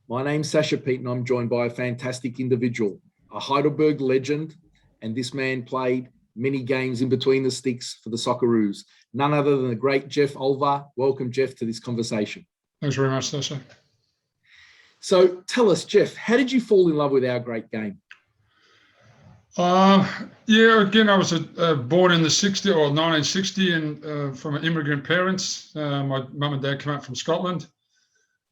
My name's Sasha Pete, and I'm joined by a fantastic individual, a Heidelberg legend, and this man played many games in between the sticks for the Socceroos. None other than the great Jeff Olver. Welcome, Jeff, to this conversation. Thanks very much, Sasha. So tell us, Jeff, how did you fall in love with our great game? Again, I was born in the 1960 and from immigrant parents. My mum and dad came out from Scotland.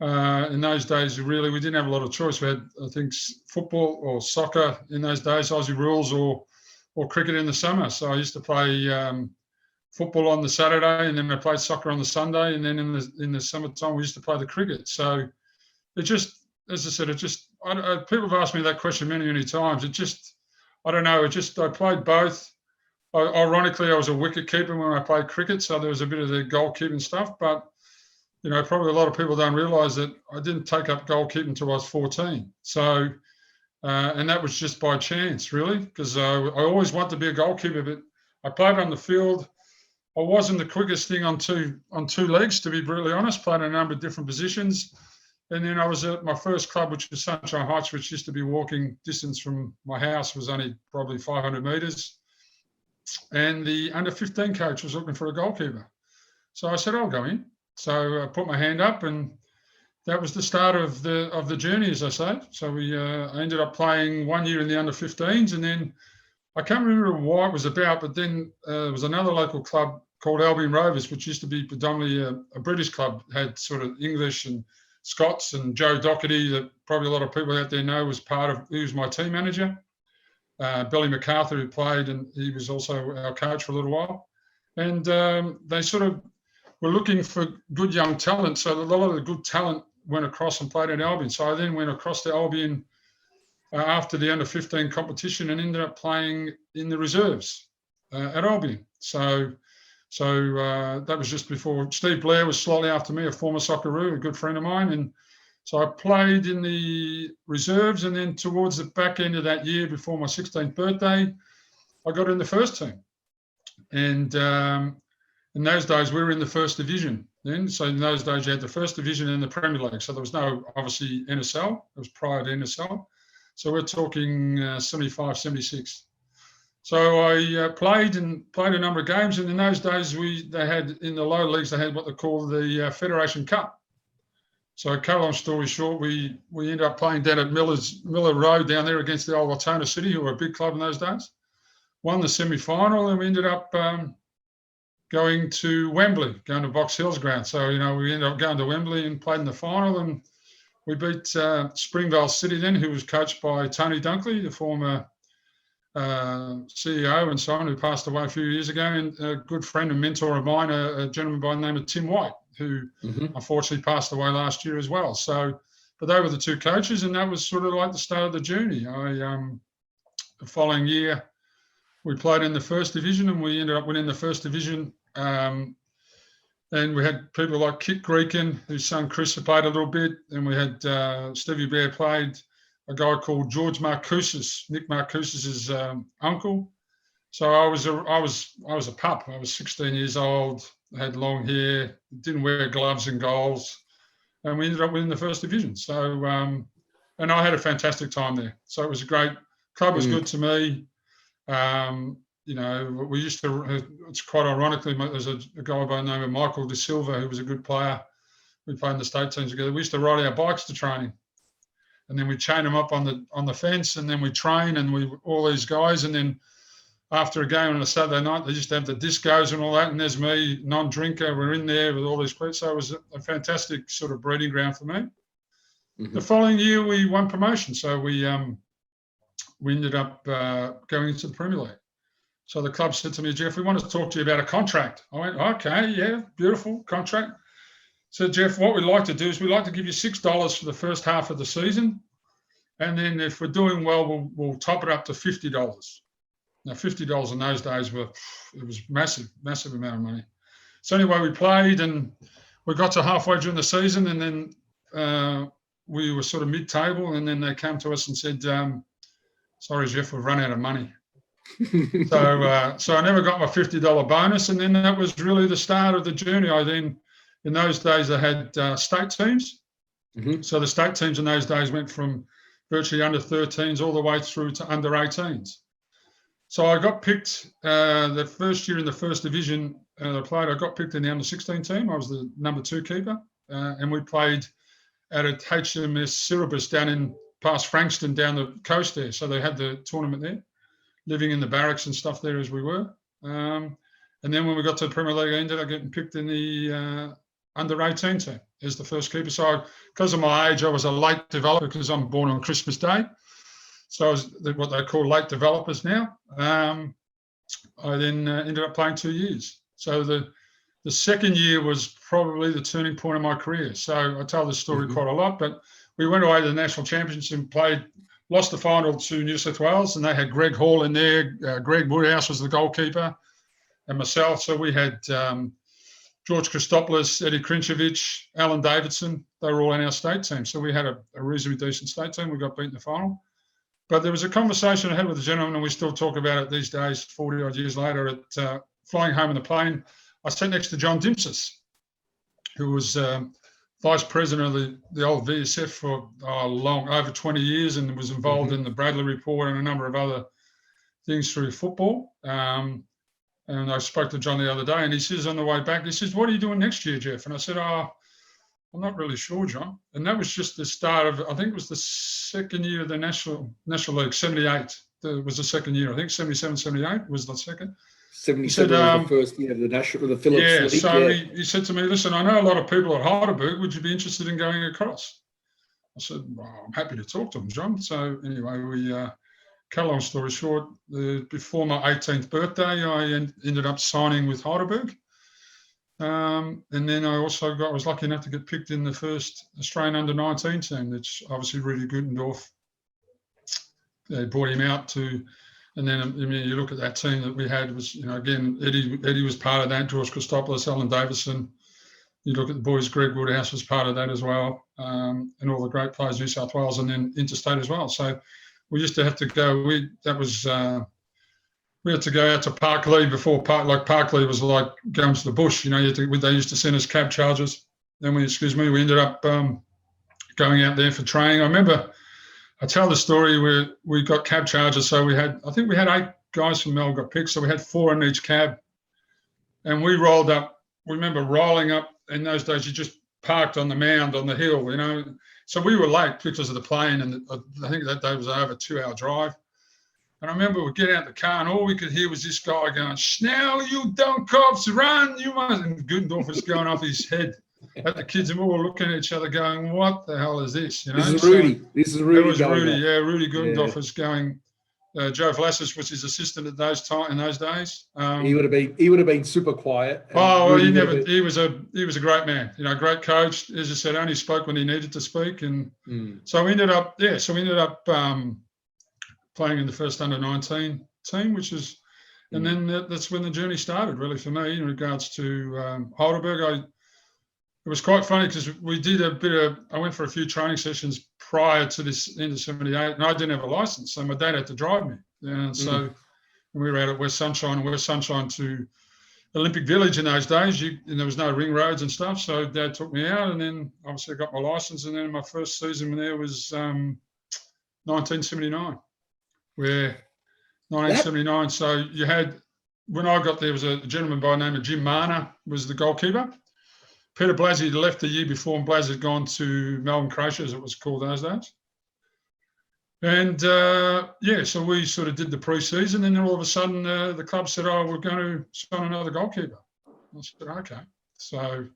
In those days, really, we didn't have a lot of choice. We had, I think, football or soccer in those days, Aussie rules, or cricket in the summer. So I used to play football on the Saturday, and then I played soccer on the Sunday, and then in the summertime we used to play the cricket. So it just, as I said, people have asked me that question many times. I don't know. I played both. Ironically, I was a wicket keeper when I played cricket, so there was a bit of the goalkeeping stuff. But probably a lot of people don't realise that I didn't take up goalkeeping until I was 14. So, and that was just by chance, really, because I always wanted to be a goalkeeper. But I played on the field. I wasn't the quickest thing on two legs, to be brutally honest. Played a number of different positions. And then I was at my first club, which was Sunshine Heights, which used to be walking distance from my house, was only probably 500 metres. And the under-15 coach was looking for a goalkeeper. So I said, I'll go in. So I put my hand up, and that was the start of the journey, as I say. So I ended up playing 1 year in the under-15s, and then I can't remember why it was about, but then there was another local club called Albion Rovers, which used to be predominantly a British club, had sort of English and Scots, and Joe Doherty, that probably a lot of people out there know, he was my team manager. Billy MacArthur, who played, and he was also our coach for a little while. And they sort of were looking for good young talent. So a lot of the good talent went across and played at Albion. So I then went across to Albion after the under-15 competition and ended up playing in the reserves at Albion. So that was just before Steve Blair was slightly after me, a former Socceroo, a good friend of mine. And so I played in the reserves, and then towards the back end of that year, before my 16th birthday, I got in the first team. And in those days, we were in the first division then. So in those days, you had the first division and the Premier League. So there was no, obviously, NSL. It was prior to NSL. So we're talking 75, 76. So I played a number of games, and in those days they had in the lower leagues, they had what they call the Federation Cup. So cut long story short, we ended up playing down at Miller Road down there against the old Altona City, who were a big club in those days. Won the semi-final, and we ended up going to Wembley, going to Box Hills ground. So we ended up going to Wembley and played in the final, and we beat Springvale City then, who was coached by Tony Dunkley, the former CEO and so on, who passed away a few years ago, and a good friend and mentor of mine, a gentleman by the name of Tim White, who unfortunately passed away last year as well. So, but they were the two coaches, and that was sort of like the start of the journey. The following year, we played in the first division, and we ended up winning the first division. And we had people like Kit Greekin, whose son Chris played a little bit, and we had Stevie Bear played. A guy called George Marcoussis, Nick Marcoussis' uncle. So I was a pup. I was 16 years old, had long hair, didn't wear gloves and goals, and we ended up winning the first division. So and I had a fantastic time there. So it was a great club. Was good to me. We used to. It's quite ironically, there's a guy by the name of Michael De Silva who was a good player. We played in the state teams together. We used to ride our bikes to training. And then we chain them up on the fence, and then we train, and all these guys, and then after a game on a Saturday night, they used to have the discos and all that, and there's me, non-drinker, we're in there with all these players. So it was a fantastic sort of breeding ground for me. The following year, we won promotion, so we ended up going into the Premier League. So the club said to me, Jeff, we want to talk to you about a contract. I went, okay, yeah, beautiful contract. So, Jeff, what we'd like to do is we'd like to give you $6 for the first half of the season. And then if we're doing well, we'll top it up to $50. Now, $50 in those days it was massive amount of money. So anyway, we played, and we got to halfway during the season, and then we were sort of mid-table, and then they came to us and said, sorry, Jeff, we've run out of money. So I never got my $50 bonus, and then that was really the start of the journey. In those days, I had state teams. Mhm. So the state teams in those days went from virtually under 13s all the way through to under 18s. So I got picked the first year in the first division I played. I got picked in the under 16 team. I was the number 2 keeper, and we played at a HMS Syllabus down in past Frankston down the coast there. So they had the tournament there, living in the barracks and stuff there as we were. And then when we got to the Premier League, I ended up getting picked in the under 18 team as the first keeper. So because of my age, I was a late developer because I'm born on Christmas Day. So I was what they call late developers now. I then ended up playing 2 years. So the second year was probably the turning point of my career. So I tell this story quite a lot, but we went away to the national championships and lost the final to New South Wales, and they had Greg Hall in there. Greg Woodhouse was the goalkeeper, and myself. So we had George Christopoulos, Eddie Krinchevich, Alan Davidson. They were all in our state team. So we had a reasonably decent state team. We got beat in the final. But there was a conversation I had with the gentleman, and we still talk about it these days, 40 odd years later, at flying home in the plane. I sat next to John Dimpsis, who was vice president of the old VSF for over 20 years, and was involved in the Bradley Report and a number of other things through football. And I spoke to John the other day, and he says on the way back, he says, "What are you doing next year, Jeff?" And I said, "I'm not really sure, John." And that was just the start of, I think it was the second year of the National League, 78. That was the second year. I think 77, 78 was the second. 77 was the first year of the Phillips League. So he said to me, "Listen, I know a lot of people at Heidelberg. Would you be interested in going across?" I said, "Well, I'm happy to talk to them, John." So anyway, we cut a long story short, before my 18th birthday, I ended up signing with Heidelberg. And then I was lucky enough to get picked in the first Australian under-19 team, which obviously Rudy Gutendorf, they brought him out to, and then you look at that team that we had was, again, Eddie was part of that, George Christopoulos, Alan Davison. You look at the boys, Greg Woodhouse was part of that as well, and all the great players, New South Wales, and then interstate as well. So we used to have to go, we had to go out to Parklea before Parklea was like going to the bush. They used to send us cab charges. Then we ended up going out there for training. I remember, I tell the story where we got cab charges. So I think we had 8 guys from Melbourne got picked. So we had 4 in each cab. And we rolled up. We remember rolling up. In those days, you just parked on the mound on the hill, So we were late because of the plane. And I think that day was over a 2-hour drive. And I remember we get out the car and all we could hear was this guy going, "Schnell, you dumb cops, run, you must." And Gutendorf was going off his head at the kids, and we were looking at each other going, "What the hell is this?" This is Rudy. This is Rudy. It was Rudy, yeah. Rudy Gutendorf was going. Joe Vlasis was his assistant in those days. He would have been super quiet. He was a great man, great coach. As I said, only spoke when he needed to speak. And so we ended up playing in the first under-19 team, and then that's when the journey started, really, for me, in regards to Heidelberg. It was quite funny because we did I went for a few training sessions prior to this end of 78, and I didn't have a license, so my dad had to drive me. And so we were out at West Sunshine to Olympic Village in those days, and there was no ring roads and stuff, so Dad took me out, and then obviously I got my license, and then my first season there was 1979. Where 1979, so you had, when I got there, was a gentleman by the name of Jim Marner was the goalkeeper. Peter Blasey had left the year before, and Blasey had gone to Melbourne Croatia, as it was called those days. And so we sort of did the pre-season, and then all of a sudden the club said, "Oh, we're going to sign another goalkeeper." I said, "Okay." So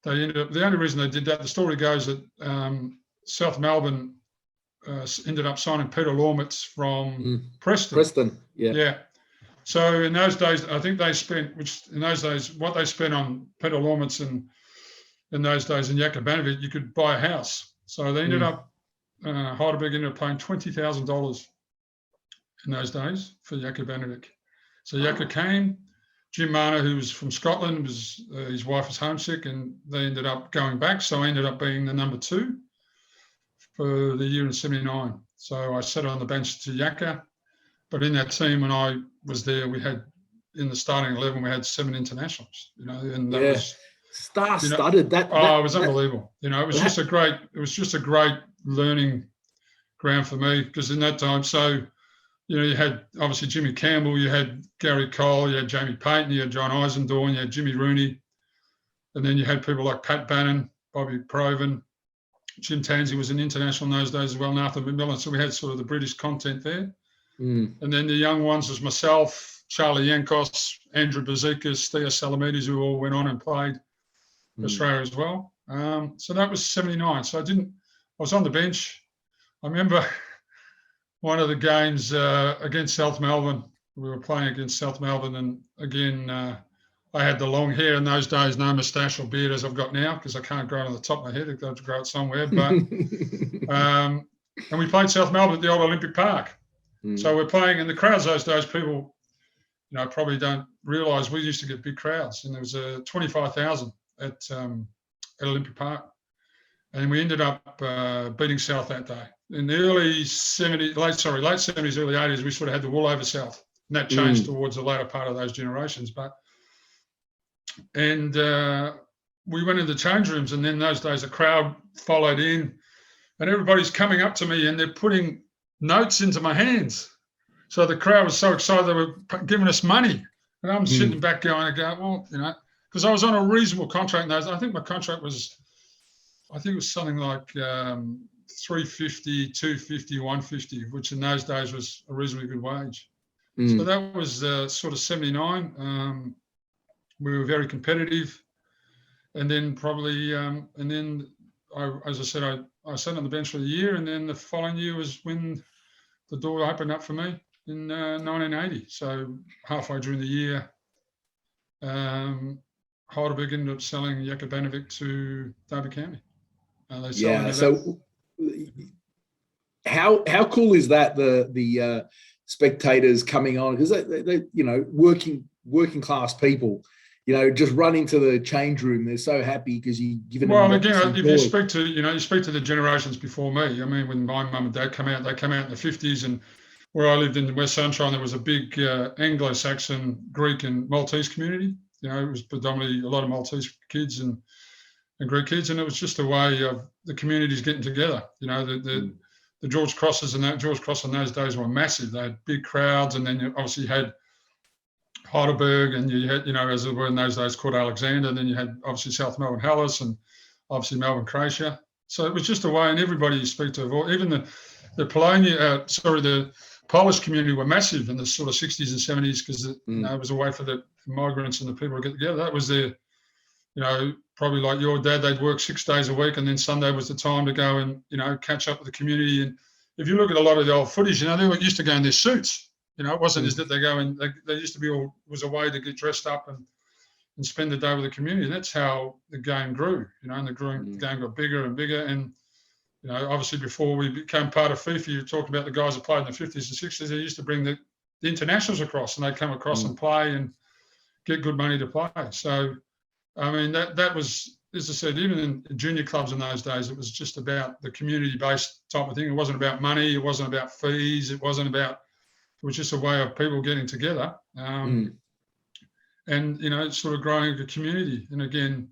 they ended up, the only reason they did that, the story goes that South Melbourne ended up signing Peter Lormitz from Preston. Yeah. So in those days, I think they spent, what they spent on Peter Lormitz in those days in Jakobanovic, you could buy a house. So they ended up, Heidelberg ended up paying $20,000 in those days for Jakobanovic. So Jaka came, Jim Marner, who was from Scotland, his wife was homesick, and they ended up going back. So I ended up being the number 2 for the year in 79. So I sat on the bench to Yaka, but in that team when I was there, we had, in the starting 11, we had 7 internationals, and that was Star-studded. It was unbelievable. It was just a great learning ground for me, because in that time, so you had obviously Jimmy Campbell, you had Gary Cole, you had Jamie Payton, you had John Eisendorn, you had Jimmy Rooney, and then you had people like Pat Bannon, Bobby Proven, Jim Tansey was an international in those days as well, and Arthur McMillan. So we had sort of the British content there. And then the young ones was myself, Charlie Yankos, Andrew Bazikas, Theo Salamides, who all went on and played for Australia as well. So that was 79. So I was on the bench. I remember one of the games against South Melbourne. We were playing against South Melbourne, and again, I had the long hair in those days, no moustache or beard as I've got now, because I can't grow it on the top of my head. I've got to grow it somewhere. But and we played South Melbourne at the old Olympic Park. So we're playing, and the crowds those days, people, probably don't realise we used to get big crowds, and there was 25,000 at Olympic Park, and we ended up beating South that day. In the late 70s, early 80s, we sort of had the wool over South, and that changed towards the later part of those generations. And we went into change rooms, and then those days the crowd followed in, and everybody's coming up to me and they're putting notes into my hands. So the crowd was so excited, they were giving us money, and I'm sitting back going, well, because I was on a reasonable contract in those. I think my contract was, it was something like 350, 250, 150, which in those days was a reasonably good wage. So that was sort of 79. We were very competitive, and then as I said, I sat on the bench for a year, and then the following year was when the door opened up for me in 1980. So halfway during the year, Heidelberg ended up selling Jakubanovic to Derby County. So how cool is that? The spectators coming on, because they working class people. Just run into the change room. They're so happy because you give them. Well, again, if you speak to the generations before me. I mean, when my mum and dad came out, they came out in the 50s, and where I lived in West Sunshine, there was a big Anglo-Saxon, Greek, and Maltese community. It was predominantly a lot of Maltese kids and Greek kids, and it was just a way of the communities getting together. The George Crosses George Cross in those days were massive. They had big crowds, and then you obviously had Heidelberg, and you had, as it were in those days, called Alexander. And then you had obviously South Melbourne Hellas, and obviously Melbourne Croatia. So it was just a way, and everybody you speak to, even the Polish community were massive in the sort of 60s and 70s, because it was a way for the migrants and the people to get together. That was their, probably like your dad, they'd work 6 days a week, and then Sunday was the time to go and catch up with the community. And if you look at a lot of the old footage, they were used to go in their suits. It wasn't as that they go and they used to be was a way to get dressed up and spend the day with the community. That's how the game grew, and the game got bigger and bigger. And, obviously before we became part of FIFA, you talked about the guys that played in the 50s and 60s, they used to bring the internationals across, and they'd come across and play and get good money to play. So, I mean, that was, as I said, even in junior clubs in those days, it was just about the community-based type of thing. It wasn't about money. It wasn't about fees. It was just a way of people getting together and, sort of growing a community. And again,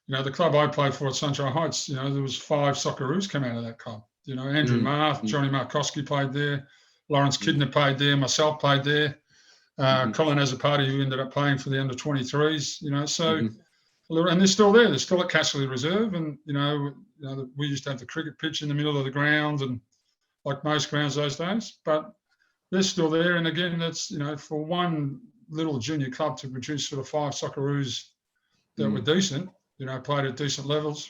the club I played for at Sunshine Heights, there was 5 Socceroos come out of that club. Andrew Marth, Johnny Markowski played there, Lawrence Kidner played there, myself played there, Colin Azzopardi, who ended up playing for the under-23s, and they're still there. They're still at Castley Reserve, and, we used to have the cricket pitch in the middle of the ground, and like most grounds those days, but they're still there. And again, that's, for one little junior club to produce sort of 5 Socceroos that were decent, played at decent levels,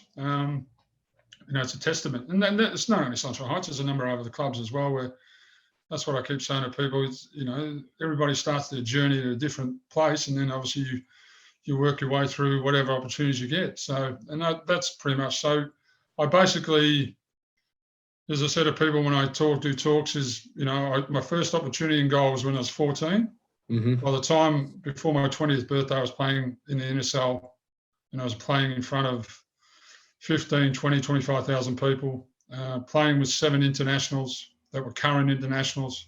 it's a testament. And then it's not only Sunshine Heights, there's a number of other clubs as well, where that's what I keep saying to people is, everybody starts their journey at a different place, and then obviously you work your way through whatever opportunities you get. So, and that's pretty much, so I basically, as I said to people when I do talks, is, my first opportunity in goal was when I was 14. By the time before my 20th birthday, I was playing in the NSL, and I was playing in front of 15, 20, 25,000 people, playing with 7 internationals that were current internationals.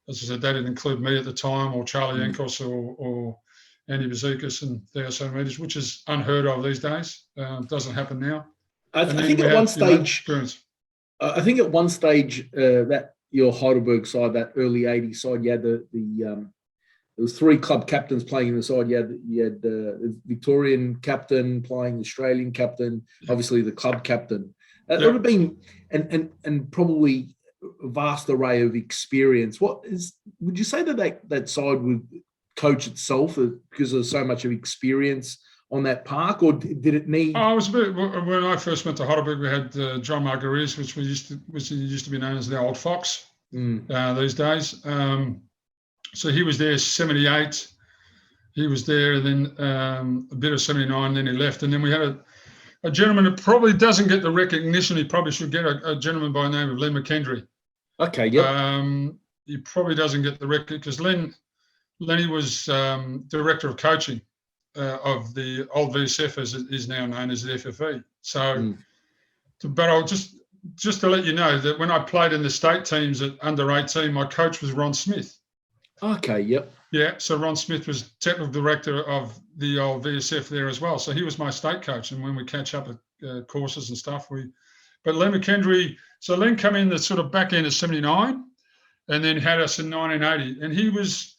As I said, that didn't include me at the time, or Charlie Yankos, or Andy Bazookas and Theo Sanides, which is unheard of these days. Doesn't happen now. I think at one stage, I think at one stage that your Heidelberg side, that early '80s side, you had there was 3 club captains playing in the side. You had the Victorian captain playing, the Australian captain, obviously the club captain. It would have been and probably a vast array of experience. Would you say that side would coach itself because there's so much of experience on that park, or did it need? Oh, it was a bit. When I first went to Heidelberg, we had John Marguerite, which used to be known as the Old Fox these days. So he was there 78. He was there, and then a bit of 79. Then he left, and then we had a gentleman that probably doesn't get the recognition he probably should get. A gentleman by the name of Len McKendry. Okay, yeah. He probably doesn't get the record because Lenny was director of coaching of the old VSF, as it is now known as the FFE. So, but I'll just to let you know that when I played in the state teams at under 18, my coach was Ron Smith. Okay, yep. Yeah, so Ron Smith was technical director of the old VSF there as well. So he was my state coach, and when we catch up at courses and stuff, But Len McKendry, so Len came in the sort of back end of 79, and then had us in 1980, and he was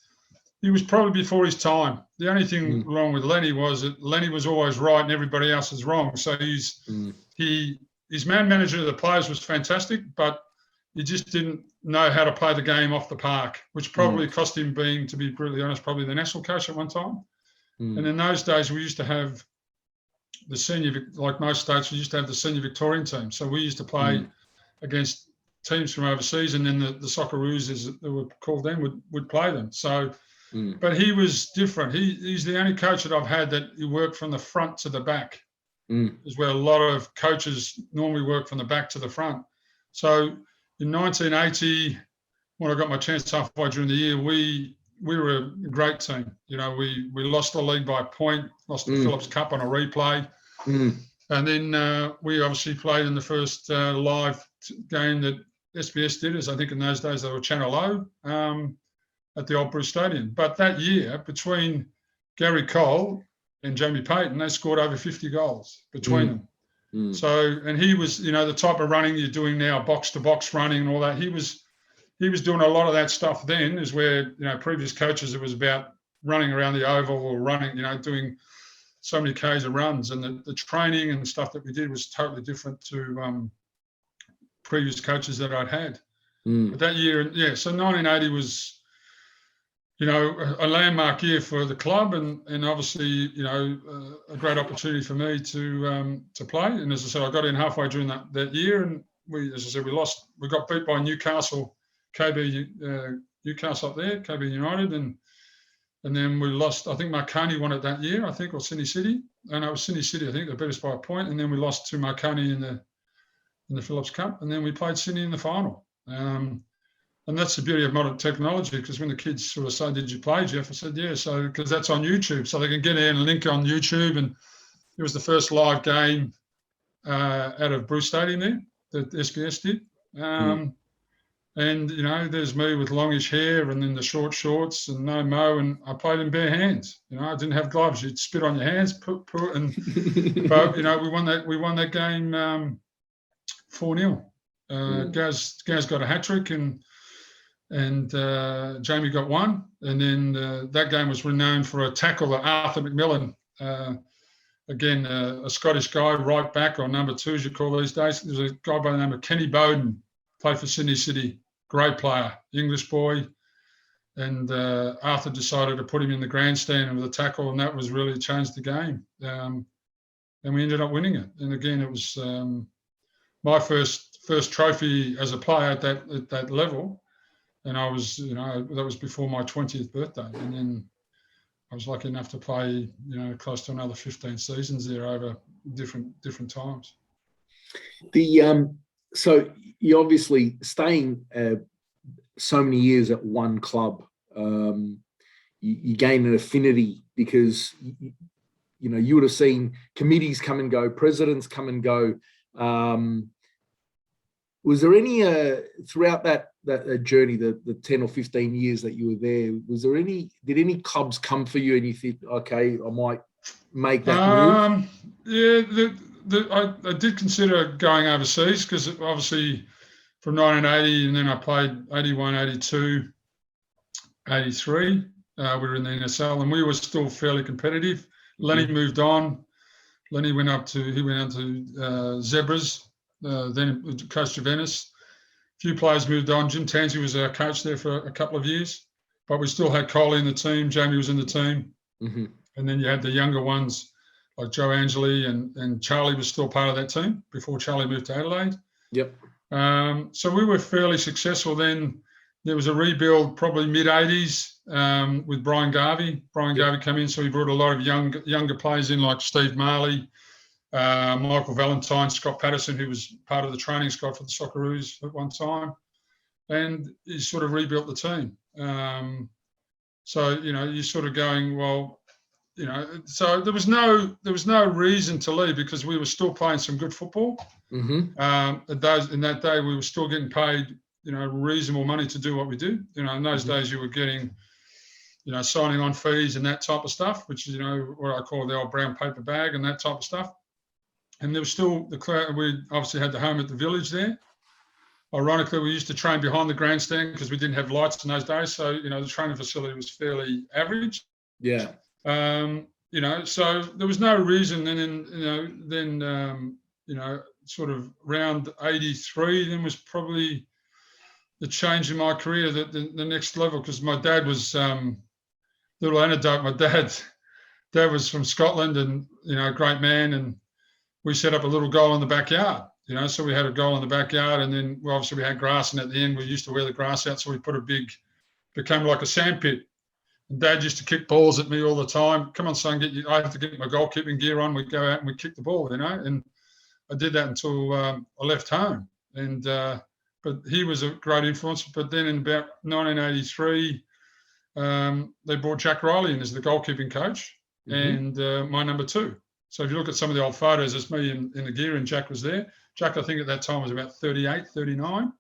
probably before his time. The only thing wrong with Lenny was that Lenny was always right and everybody else is wrong. So his man management of the players was fantastic, but he just didn't know how to play the game off the park, which probably cost him being, to be brutally honest, probably the national coach at one time. And in those days, we used to have the senior, like most states, we used to have the senior Victorian team. So we used to play against teams from overseas, and then the Socceroos, as they were called then, would play them. So, but he was different. He's the only coach that I've had that he worked from the front to the back, is where a lot of coaches normally work from the back to the front. So in 1980, when I got my chance halfway during the year, we were a great team. You know, we lost the league by a point, lost the Phillips Cup on a replay. And then we obviously played in the first live game that SBS did, as I think in those days they were Channel O, at the Old Bruce Stadium. But that year, between Gary Cole and Jamie Payton, they scored over 50 goals between them. So, and he was, you know, the type of running you're doing now, box to box running and all that. He was doing a lot of that stuff then, is where, you know, previous coaches, it was about running around the oval or running, you know, doing so many Ks of runs, and the training and stuff that we did was totally different to previous coaches that I'd had. But that year, so 1980 was, you know, a landmark year for the club, and obviously, you know, a great opportunity for me to play. And as I said, I got in halfway during that year, and we got beat by Newcastle, Newcastle up there, KB United, and then we lost. I think Marconi won it that year, I think, or Sydney City. And it was Sydney City, I think, they beat us by a point, and then we lost to Marconi in the Phillips Cup, and then we played Sydney in the final. And that's the beauty of modern technology, because when the kids sort of say, "Did you play, Jeff?" I said, "Yeah," so because that's on YouTube, so they can get in and link on YouTube. And it was the first live game out of Bruce Stadium there that SBS did. And, you know, there's me with longish hair and then the short shorts and no mo, and I played in bare hands. You know, I didn't have gloves. You'd spit on your hands, and but, you know, we won that game 4-0. Gaz got a hat trick, and Jamie got one. And then that game was renowned for a tackle that Arthur McMillan, again, a Scottish guy, right back, or number 2 as you call these days. There's a guy by the name of Kenny Bowden, played for Sydney City, great player, English boy. And Arthur decided to put him in the grandstand with a tackle, and that was really changed the game. And we ended up winning it. And again, it was my first trophy as a player at that level. And I was, you know, that was before my 20th birthday. And then I was lucky enough to play, you know, close to another 15 seasons there over different times. So you obviously staying so many years at one club, you gain an affinity, because you know, you would have seen committees come and go, presidents come and go. Was there any throughout that journey, the 10 or 15 years that you were there? Did any clubs come for you and you think, okay, I might make that move? Yeah, I did consider going overseas because obviously from 1980 and then I played 81, 82, 83. We were in the NSL and we were still fairly competitive. Lenny moved on. Lenny went on to Zebras, then coached Juventus. A few players moved on. Jim Tansey was our coach there for a couple of years, but we still had Coley in the team. Jamie was in the team. And then you had the younger ones like Joe Angeli and Charlie was still part of that team before Charlie moved to Adelaide. Yep. So we were fairly successful then. There was a rebuild probably mid-80s with Brian Garvey. Brian Garvey came in, so he brought a lot of younger players in like Steve Marley, Michael Valentine, Scott Patterson, who was part of the training squad for the Socceroos at one time. And he sort of rebuilt the team. So, you're sort of going, well, so there was no reason to leave because we were still playing some good football. In that day, we were still getting paid, reasonable money to do what we do. In those days, you were getting, signing on fees and that type of stuff, which is, what I call the old brown paper bag and that type of stuff. And there was still we obviously had the home at the village there. Ironically, we used to train behind the grandstand because we didn't have lights in those days. So, the training facility was fairly average. Yeah. So there was no reason. And then, sort of around 83, then was probably the change in my career, the next level, because my dad was, little anecdote, my dad was from Scotland and, a great man. And we set up a little goal in the backyard. So we had a goal in the backyard and then obviously we had grass and at the end we used to wear the grass out. So we put became like a sand pit. And Dad used to kick balls at me all the time. Come on, son, I have to get my goalkeeping gear on. We'd go out and we'd kick the ball, and I did that until I left home. And but he was a great influence. But then in about 1983, they brought Jack Riley in as the goalkeeping coach and my number 2. So if you look at some of the old photos, it's me in the gear and Jack was there. Jack, I think at that time was about 38, 39.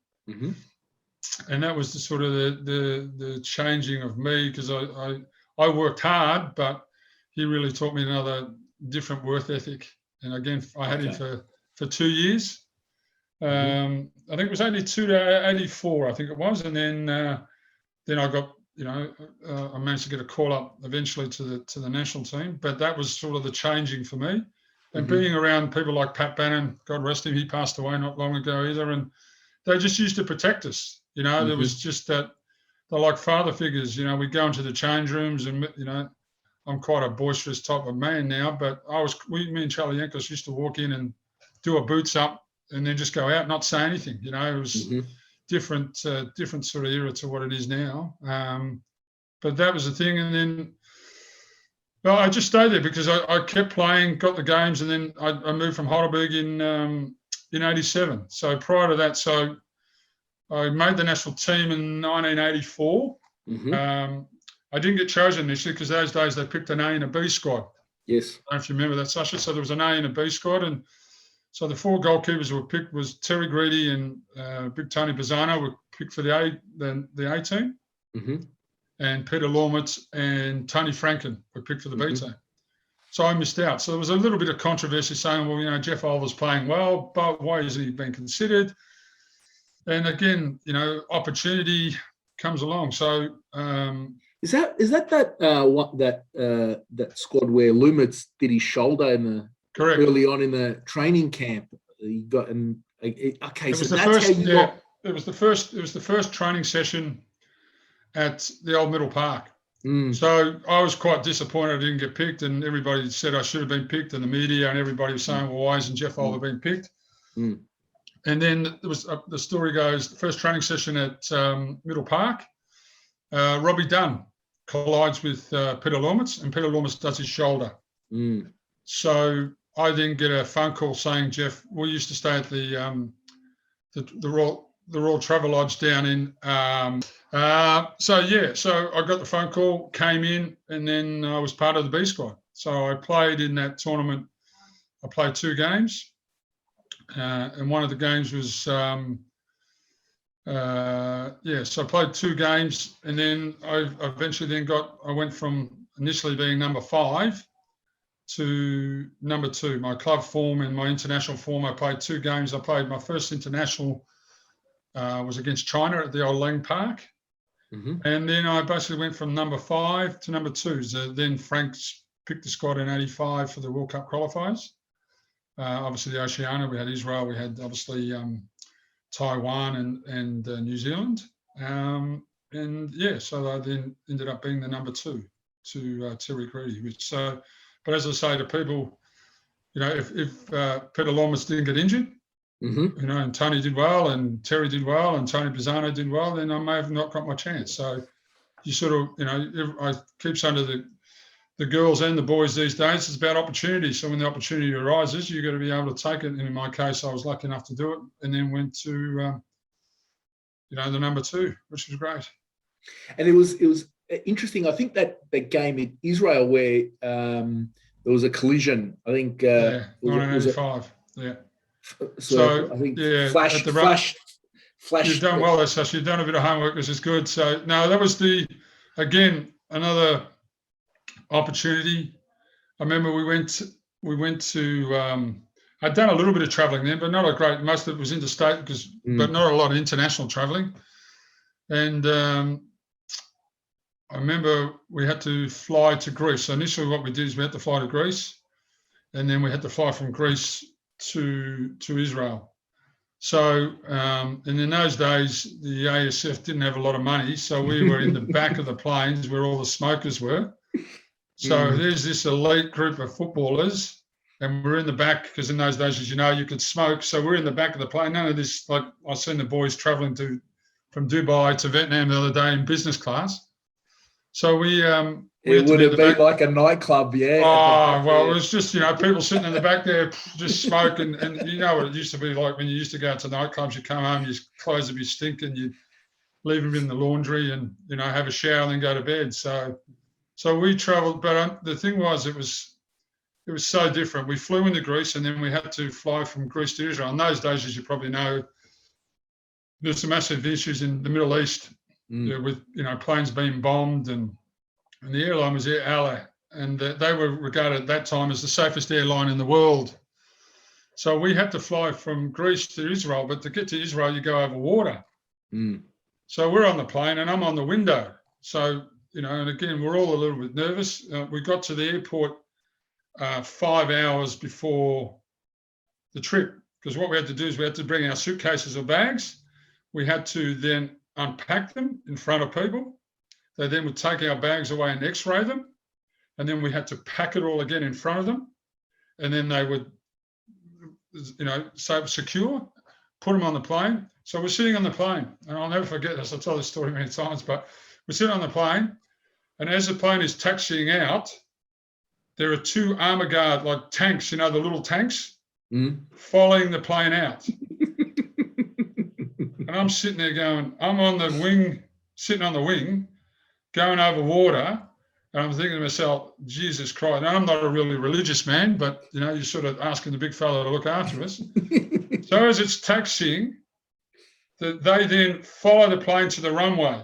And that was the sort of the changing of me because I worked hard, but he really taught me another different work ethic. And again, I had him for 2 years. I think it was 82 to 84, I think it was. And then I got, I managed to get a call up eventually to the national team. But that was sort of the changing for me. And being around people like Pat Bannon, God rest him, he passed away not long ago either. And they just used to protect us. There was just that they're like father figures. We go into the change rooms and, I'm quite a boisterous type of man now, but me and Charlie Yankos used to walk in and do our boots up and then just go out, not say anything. It was different sort of era to what it is now. But that was the thing. And then I just stayed there because I kept playing, got the games, and then I moved from Heidelberg in 87. So prior to that, I made the national team in 1984. I didn't get chosen initially because those days they picked an A and a B squad. Yes. I don't know if you remember that, Sasha. So there was an A and a B squad. And so the 4 goalkeepers were picked was Terry Greedy and Big Tony Bazzano were picked for the A team. And Peter Lormitz and Tony Franken were picked for the B team. So I missed out. So there was a little bit of controversy saying, well, Jeff Olver's playing well, but why isn't he being considered? And again, opportunity comes along. So is that that squad where Loomitz did his shoulder correct early on in the training camp? He got okay. It was the first training session at the old Middle Park. So I was quite disappointed I didn't get picked, and everybody said I should have been picked, and the media and everybody was saying, well, why isn't Jeff Olver being picked? And then there was the story goes, the first training session at Middle Park, Robbie Dunn collides with Peter Lormitz, and Peter Lormitz does his shoulder. So I then get a phone call saying, Jeff, we used to stay at the Royal Travel Lodge down in. So I got the phone call, came in, and then I was part of the B squad. So I played in that tournament. I played 2 games. And one of the games was So I played 2 games, and then I eventually I went from initially being number 5 to number 2. My club form and my international form, I played 2 games. I played my first international was against China at the old Lang Park. Mm-hmm. And then I basically went from number 5 to number 2. So then Frank picked the squad in '85 for the World Cup qualifiers. Obviously the Oceania, we had Israel, we had obviously Taiwan and New Zealand. So I then ended up being the number 2 to Terry Greedy. But as I say to people, if Peter Lomas didn't get injured, mm-hmm. and Tony did well, and Terry did well, and Tony Pisano did well, then I may have not got my chance. So you sort of, I keep saying to the girls and the boys these days, it's about opportunity. So when the opportunity arises, you've got to be able to take it. And in my case, I was lucky enough to do it, and then went to, the number 2, which was great. And it was interesting. I think that game in Israel where there was a collision. I think 1985. So I think flash. You've done well there, Sasha. You've done a bit of homework, which is good. So no, that was another opportunity. I remember we went to. I'd done a little bit of travelling then, but not a great. Most of it was interstate but not a lot of international travelling. And I remember we had to fly to Greece. So initially, what we did is we had to fly to Greece, and then we had to fly from Greece to Israel. So, and in those days, the ASF didn't have a lot of money, so we were in the back of the planes where all the smokers were. So there's this elite group of footballers, and we're in the back because in those days, as you know, you could smoke. So we're in the back of the plane. None of this, like I've seen the boys travelling from Dubai to Vietnam the other day in business class. So it would have been like a nightclub, yeah. Oh, well, it was just, people sitting in the back there just smoking. And you know what it used to be like when you used to go to nightclubs, you come home, your clothes would be stinking, you leave them in the laundry and, have a shower and then go to bed. So we travelled, but the thing was, it was so different. We flew into Greece and then we had to fly from Greece to Israel. In those days, as you probably know, there's some massive issues in the Middle East with, planes being bombed and the airline was Air Allah, and they were regarded at that time as the safest airline in the world. So we had to fly from Greece to Israel, but to get to Israel, you go over water. So we're on the plane and I'm on the window. So, and again, we're all a little bit nervous. We got to the airport 5 hours before the trip, because what we had to do is we had to bring our suitcases or bags. We had to then unpack them in front of people. They then would take our bags away and x-ray them. And then we had to pack it all again in front of them. And then they would, so secure, put them on the plane. So we're sitting on the plane, and I'll never forget this. I've told this story many times, but we're sitting on the plane, and as the plane is taxiing out, there are 2 armor guard, like tanks, the little tanks, following the plane out. And I'm sitting there going, I'm on the wing, sitting on the wing, going over water, and I'm thinking to myself, Jesus Christ. Now, I'm not a really religious man, but, you're sort of asking the big fella to look after us. So as it's taxiing, they then follow the plane to the runway.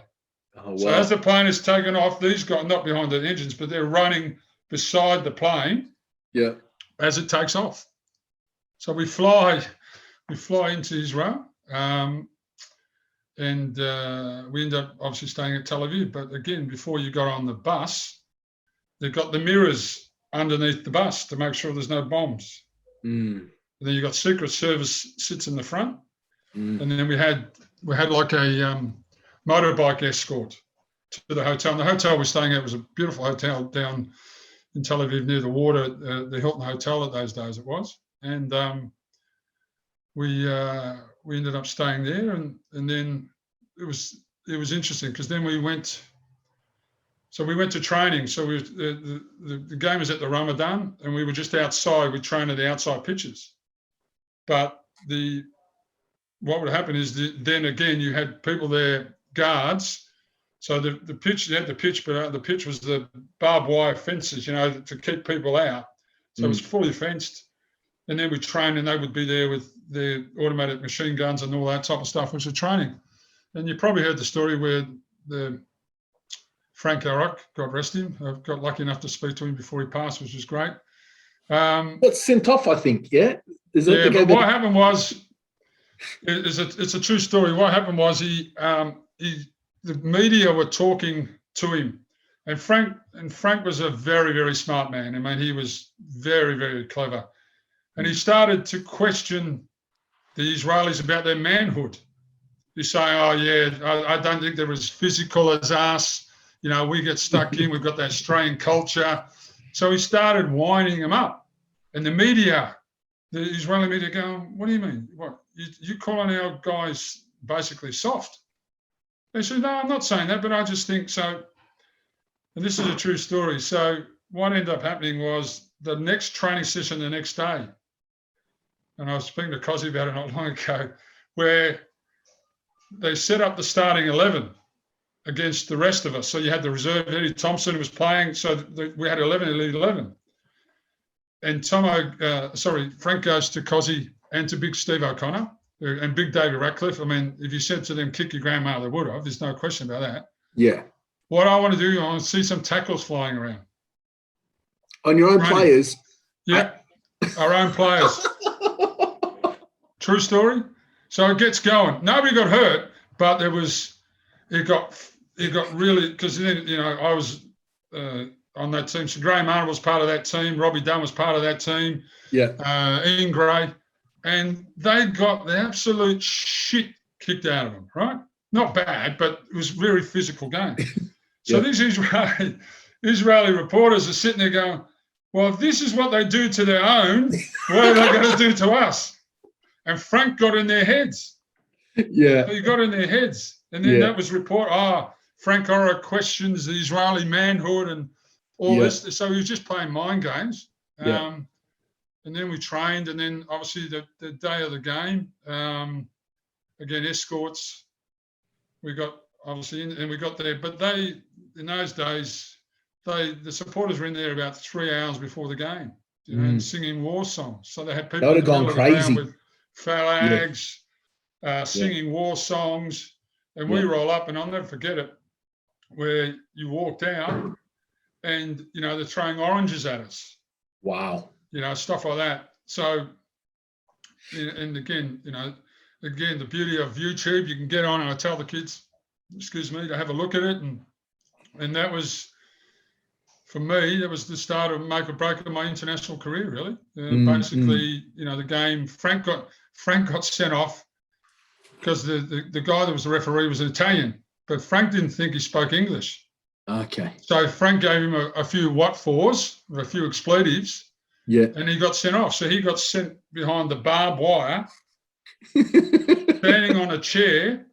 Oh, wow. So as the plane is taken off, these guys, not behind the engines, but they're running beside the plane as it takes off. So we fly into Israel. And we end up obviously staying at Tel Aviv. But again, before you got on the bus, they've got the mirrors underneath the bus to make sure there's no bombs. And then you've got Secret Service sits in the front. And then we had like a motorbike escort to the hotel. And the hotel we're staying at was a beautiful hotel down in Tel Aviv near the water, the Hilton Hotel at those days it was. And we ended up staying there, and then it was interesting because then we went to training. So the game was at the Ramadan, and we were just outside. We trained at the outside pitches, but what would happen is then again you had people there, guards. So the pitch, you had the pitch, but the pitch was the barbed wire fences, to keep people out. So it was fully fenced. And then we trained, and they would be there with their automatic machine guns and all that type of stuff, which was training. And you probably heard the story where the Frank Arock, God rest him, I got lucky enough to speak to him before he passed, which was great. Got sent off, I think. Yeah. Is that yeah, but what happened was, it's a true story. What happened was the media were talking to him, and Frank was a very, very smart man. I mean, he was very, very clever, and he started to question the Israelis about their manhood. He's saying, "Oh yeah, I don't think they're as physical as us. You know, we get stuck in. We've got that Australian culture." So he started winding them up, and the media, the Israeli media, going, "What do you mean? What you calling our guys basically soft?" They said, "No, I'm not saying that, but I just think so." And this is a true story. So what ended up happening was the next training session the next day, and I was speaking to Cosy about it not long ago, where they set up the starting 11 against the rest of us. So you had the reserve, Eddie Thompson was playing, so we had 11 elite 11. And Frank goes to Cosy and to big Steve O'Connor and big David Ratcliffe. I mean, if you said to them, kick your grandma, they would have. There's no question about that. Yeah. What I want to do, I want to see some tackles flying around. On your own players? Yeah, our own players. True story. So it gets going. Nobody got hurt, but it got really, because then, you know, I was on that team. So Graham Arnold was part of that team. Robbie Dunn was part of that team. Yeah. Ian Gray. And they got the absolute shit kicked out of them, right? Not bad, but it was a very physical game. So these Israeli reporters are sitting there going, well, if this is what they do to their own, what are they going to do to us? And Frank got in their heads. Yeah. He got in their heads. And then that was Frank Ora questions the Israeli manhood and all this. So he was just playing mind games. And then we trained. And then obviously the day of the game, again, escorts, we got obviously in, and we got there. But in those days, the supporters were in there about 3 hours before the game, you know, and singing war songs. So they had people that would have gone crazy with flags, singing war songs. And we roll up, and I'll never forget it, where you walked out and, you know, they're throwing oranges at us. Wow. You know, stuff like that. So, and again, you know, the beauty of YouTube, you can get on, and I tell the kids, to have a look at it. And that was, for me, that was the start of make or break of my international career, really. Basically, you know, the game, Frank got sent off because the guy that was the referee was an Italian, but Frank didn't think he spoke English. Okay. So Frank gave him a few what-fors, a few expletives, and he got sent off. So he got sent behind the barbed wire, standing on a chair,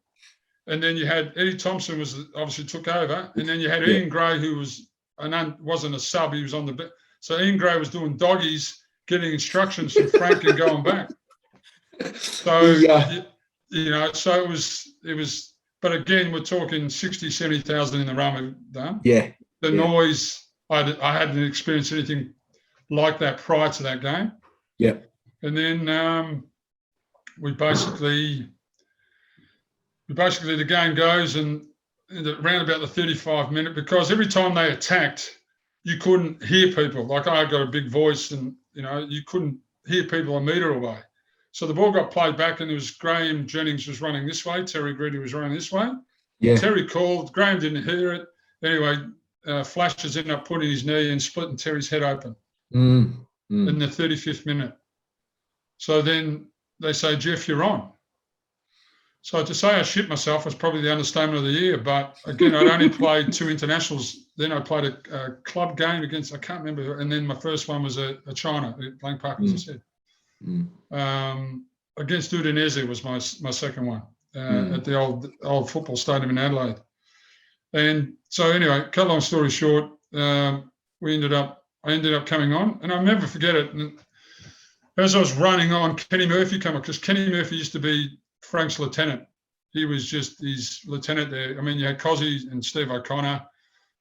and then you had Eddie Thompson obviously took over, and then you had Ian Gray, who wasn't a sub, he was on the bench. So Ian Gray was doing doggies, getting instructions from Frank and going back. So you know, so it was. But again, we're talking 60, 70,000 in the Ramadan. Yeah. The noise, I hadn't experienced anything like that prior to that game. Yeah. And then we basically the game goes, and around about the 35 minute, because every time they attacked, you couldn't hear people. Like, I got a big voice, and, you know, you couldn't hear people a metre away. So the ball got played back, and it was Graham Jennings was running this way. Terry Greedy was running this way. Yeah. Terry called. Graham didn't hear it. Anyway, Flashes ended up putting his knee and splitting Terry's head open in the 35th minute. So then they say, Jeff, you're on. So to say I shit myself was probably the understatement of the year. But again, I'd only played 2 internationals. Then I played a club game against, I can't remember. And then my first one was a China, Lang Park, as I said. Against Udinese was my second one at the old football stadium in Adelaide. And so anyway, cut long story short, I ended up coming on, and I'll never forget it. And as I was running on, Kenny Murphy came up, because Kenny Murphy used to be Frank's lieutenant. He was just his lieutenant there. I mean, you had Cozzy and Steve O'Connor,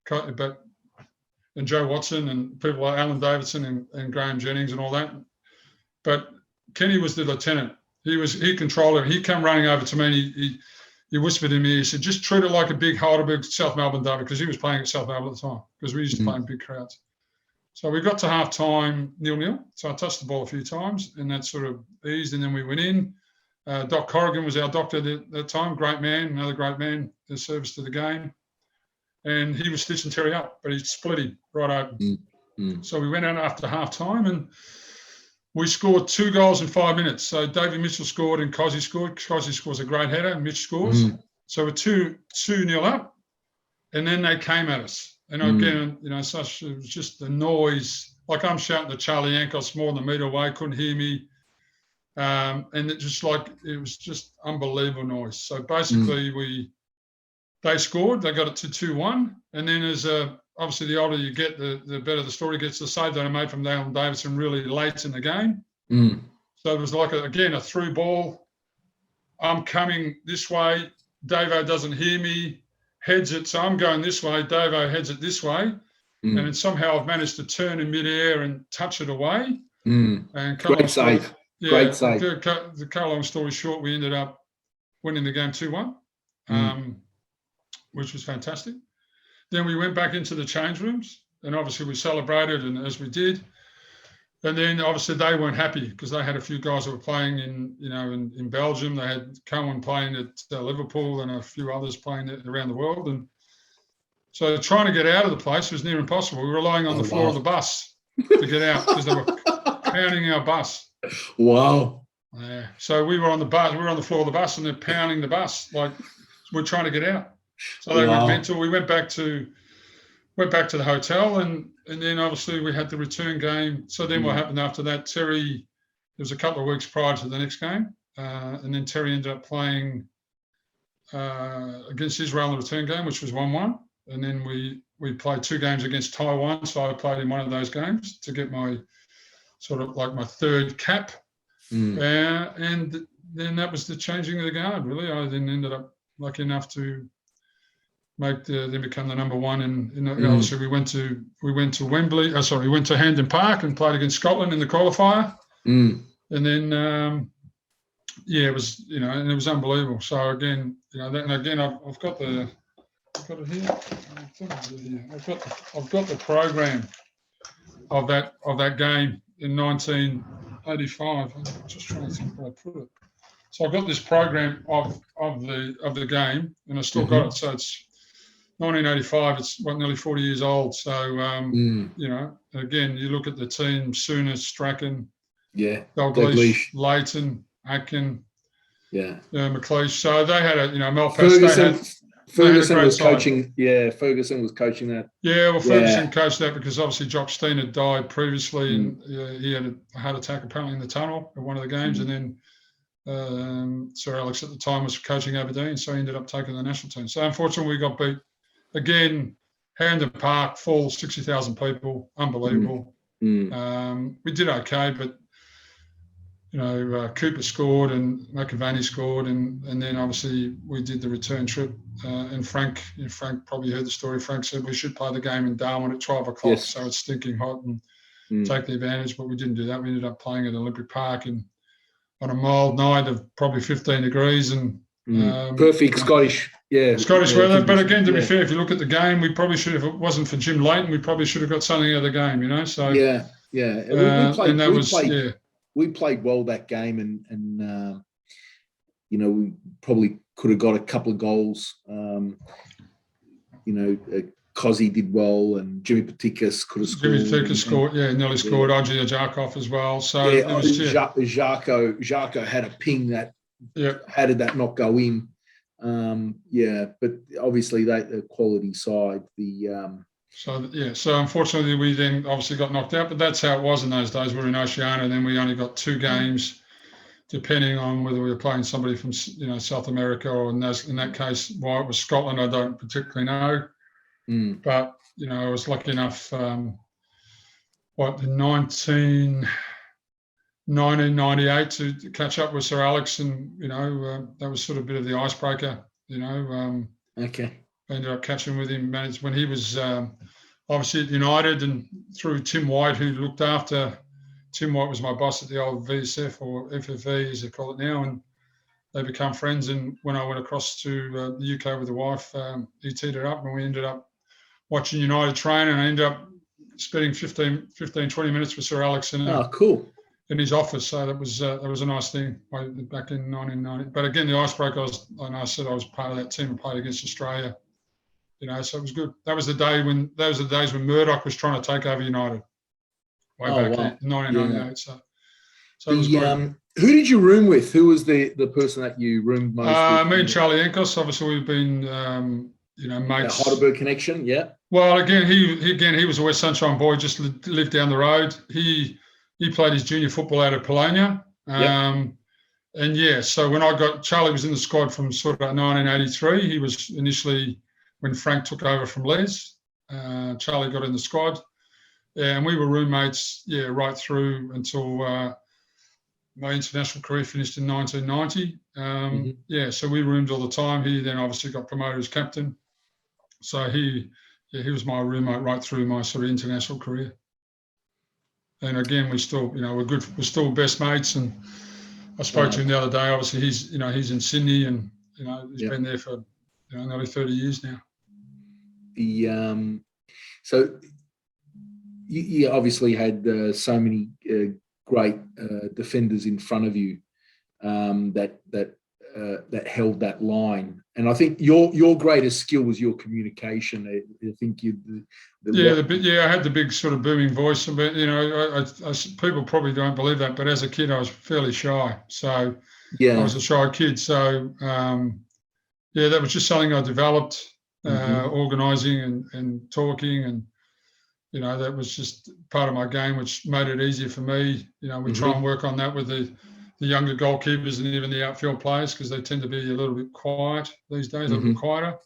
and Joe Watson and people like Alan Davidson and Graham Jennings and all that. But Kenny was the lieutenant. He controlled it. He came running over to me, and he whispered in me, he said, just treat it like a big Heidelberg South Melbourne derby, because he was playing at South Melbourne at the time, because we used to play in big crowds. So we got to half time 0-0. So I touched the ball a few times and that sort of eased, and then we went in. Doc Corrigan was our doctor at that time, great man, another great man, in service to the game. And he was stitching Terry up, but he split him right open. So we went out after half time and we scored 2 goals in 5 minutes. So David Mitchell scored and Cozzy scored. Cozzy scores a great header and Mitch scores. So we're 2-0 up. And then they came at us. And again, you know, Sasha, it was just the noise. Like I'm shouting to Charlie Yankos more than a metre away, couldn't hear me. And it was just unbelievable noise. So basically they scored, they got it to 2-1. And then as obviously the older you get, the better the story gets. The save that I made from Dale Davidson really late in the game. So it was like, a through ball. I'm coming this way. Davo doesn't hear me, heads it. So I'm going this way. Davo heads it this way. And then somehow I've managed to turn in midair and touch it away. And great save. Yeah, great save. The cut long story short, we ended up winning the game 2-1, which was fantastic. Then we went back into the change rooms, and obviously we celebrated, and as we did. And then obviously they weren't happy because they had a few guys that were playing in Belgium. They had Cohen playing at Liverpool and a few others playing around the world. And so trying to get out of the place was near impossible. We were relying on the floor of the bus to get out because they were pounding our bus. Wow. Yeah. So we were on the bus. We were on the floor of the bus, and they're pounding the bus like we're trying to get out. So they went mental. We went back to the hotel, and then obviously we had the return game. So then what happened after that? Terry, it was a couple of weeks prior to the next game, and then Terry ended up playing against Israel in the return game, which was 1-1. And then we played 2 games against Taiwan. So I played in one of those games to get my sort of like my 3rd cap. And then that was the changing of the guard, really. I then ended up lucky enough to then become the number 1. And obviously we went to Wembley. We went to Hampden Park and played against Scotland in the qualifier. And then, it was, and it was unbelievable. So again, I've got it here. I've got the program of that game in 1985. I'm just trying to think where I put it. So I've got this program of the game, and I still got it. So it's 1985. It's nearly 40 years old. So again, you look at the team: Sooner, Strachan, Dalglish, Leighton, Atkin, McLeish. So they had Malpass. Ferguson was coaching. Yeah, Ferguson was coaching that. Yeah, well, Ferguson coached that because obviously Jock Steen had died previously, and he had a heart attack apparently in the tunnel at one of the games, and then Sir Alex at the time was coaching Aberdeen, so he ended up taking the national team. So unfortunately, we got beat again. Hampden Park, full 60,000 people, unbelievable. We did okay, but Cooper scored and McAvaney scored, and then obviously we did the return trip. And Frank probably heard the story. Frank said we should play the game in Darwin at 12 o'clock, so it's stinking hot, and take the advantage. But we didn't do that. We ended up playing at Olympic Park on a mild night of probably 15 degrees and perfect Scottish weather. But again, to be fair, if you look at the game, we probably should have. If it wasn't for Jim Leighton, we probably should have got something out of the game. So we played well that game, and we probably could have got a couple of goals. Cozzy did well, and Jimmy Patikas could have scored. Jimmy Patikas scored, nearly scored. Oji Ajarkov as well. So Jarko had a ping that. How did that not go in? But obviously the quality side, So unfortunately we then obviously got knocked out, but that's how it was in those days. We were in Oceania, and then we only got 2 games, depending on whether we were playing somebody from South America, or in that case, why it was Scotland, I don't particularly know. But I was lucky enough. In 1998 to catch up with Sir Alex, and that was sort of a bit of the icebreaker. I ended up catching with him, managed when he was obviously at United, and through Tim White, who looked after. Tim White was my boss at the old VSF or FFV, as they call it now, and they become friends. And when I went across to the UK with the wife, he teed it up, and we ended up watching United train, and I ended up spending 15, 20 minutes with Sir Alex Cool. in his office. So that was a nice thing back in 1990. But again, the icebreaker, I said I was part of that team and played against Australia. So it was good. Those were the days when Murdoch was trying to take over United way back in 1998. Yeah. So it was great. Who did you room with? Who was the person that you roomed most with? Me and Charlie Enkos. Obviously, we've been mates. The Heidelberg connection, yeah. Well, again, he was a West Sunshine boy, just lived down the road. He played his junior football out of Polonia. And yeah, so when Charlie was in the squad from sort of 1983. He was initially when Frank took over from Les. Charlie got in the squad, and we were roommates, right through until my international career finished in 1990. So we roomed all the time. He then obviously got promoted as captain. So he was my roommate right through my sort of international career. And again, we still, we're good. We're still best mates. And I spoke to him the other day. Obviously, he's in Sydney, and he's been there for nearly 30 years now. So you obviously had so many great defenders in front of you that held that line. And I think your greatest skill was your communication. I think I had the big sort of booming voice. But people probably don't believe that, but as a kid, I was fairly shy. So I was a shy kid. So that was just something I developed, organising and talking, and that was just part of my game, which made it easier for me. We try and work on that with the younger goalkeepers and even the outfield players, because they tend to be a little bit quiet these days, a little bit quieter.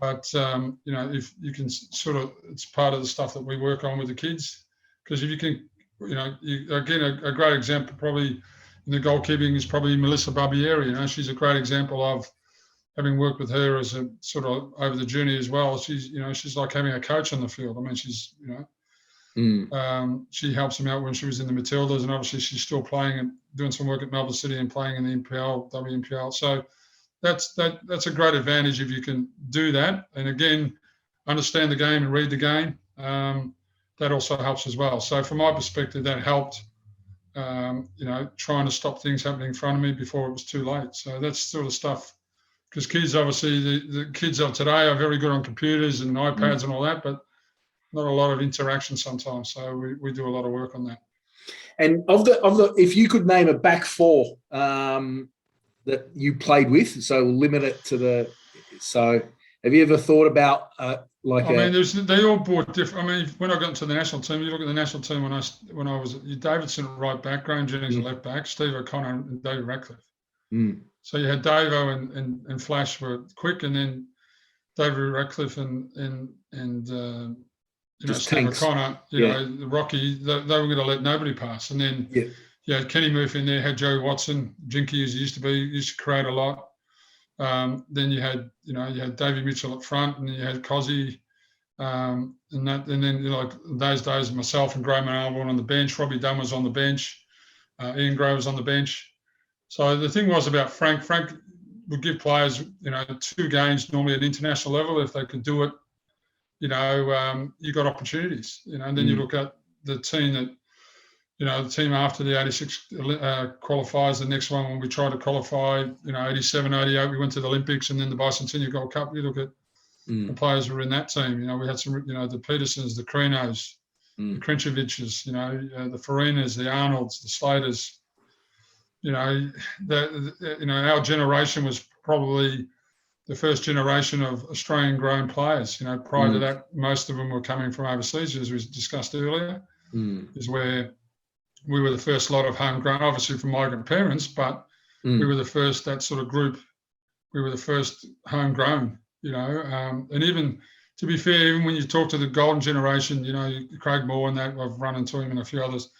But, if you can it's part of the stuff that we work on with the kids. Because if you can, again, a great example probably in the goalkeeping is probably Melissa Barbieri. She's a great example of, having worked with her as a sort of over the journey as well. She's, she's like having a coach on the field. I mean, she's, she helps him out when she was in the Matildas, and obviously she's still playing and doing some work at Melbourne City and playing in the NPL, WNPL. So that's a great advantage if you can do that. And again, understand the game and read the game. That also helps as well. So from my perspective, that helped, trying to stop things happening in front of me before it was too late. So that's sort of stuff. Because kids, obviously, the kids of today are very good on computers and iPads and all that, but not a lot of interaction sometimes. So we do a lot of work on that. And of the, if you could name a back four that you played with, so we'll limit it to the. So have you ever thought about they all brought different. I mean, when I got into the national team, you look at the national team when I was Davidson at right back, Graham Jennings at left back, Steve O'Connor and David Ratcliffe. So you had Davo and Flash were quick, and then David Ratcliffe and Steve O'Connor, Rocky, they were going to let nobody pass. And then you had Kenny Murphy in there, had Joey Watson, Jinky as he used to create a lot. Then you had Davey Mitchell up front, and you had Cozzy, and then those days myself and Graham and Alborn on the bench. Robbie Dunn was on the bench. Ian Gray was on the bench. So the thing was about Frank would give players, 2 games normally at international level. If they could do it, you got opportunities, and then you look at the team that, the team after the 86 qualifiers, the next one when we tried to qualify, 87, 88, we went to the Olympics and then the Bicentennial Gold Cup. You look at the players who were in that team. We had some, the Petersons, the Krinos, the Krinčevićes, the Farinas, the Arnolds, the Slaters. Our generation was probably the first generation of Australian-grown players. Prior to that, most of them were coming from overseas, as we discussed earlier, is where we were the first lot of homegrown, obviously from migrant parents, but we were the first, that sort of group, we were the first homegrown, and even, to be fair, even when you talk to the golden generation, Craig Moore and that, I've run into him and a few others,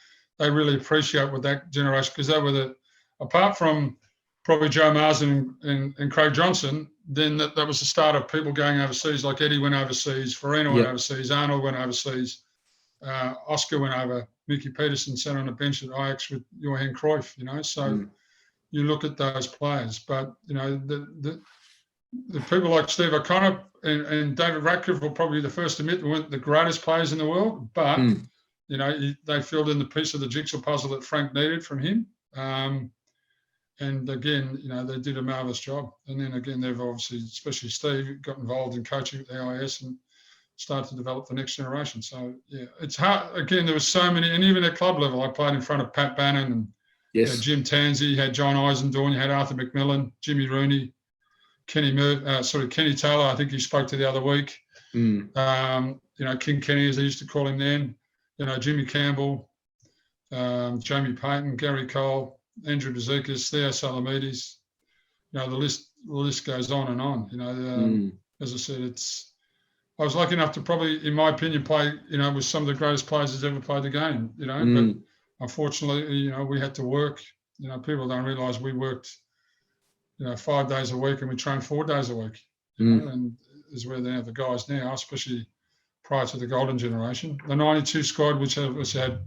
they really appreciate what that generation, because they were apart from probably Joe Marsden and Craig Johnson, then that was the start of people going overseas, like Eddie went overseas, Farina went overseas, Arnold went overseas, Oscar went over, Mickey Peterson sat on a bench at Ajax with Johan Cruyff, so you look at those players. But, the people like Steve O'Connor and David Ratcliffe will probably be the first to admit they weren't the greatest players in the world, but, they filled in the piece of the jigsaw puzzle that Frank needed from him. And again, they did a marvellous job. And then again, they've obviously, especially Steve, got involved in coaching at the IS and started to develop the next generation. So, yeah, it's hard. Again, there was so many, and even at club level, I played in front of Pat Bannon and Jim Tansey, you had John Eisendawn, you had Arthur McMillan, Jimmy Rooney, Kenny Taylor, I think he spoke to the other week. King Kenny, as they used to call him then, Jimmy Campbell, Jamie Payton, Gary Cole, Andrew Bezikas, Theo Salamides. The list goes on and on. As I said, I was lucky enough to probably, in my opinion, play, with some of the greatest players that's ever played the game, but unfortunately, we had to work. People don't realise we worked, 5 days a week and we trained 4 days a week, and is where they have the guys now, especially prior to the golden generation. The 92 squad, which had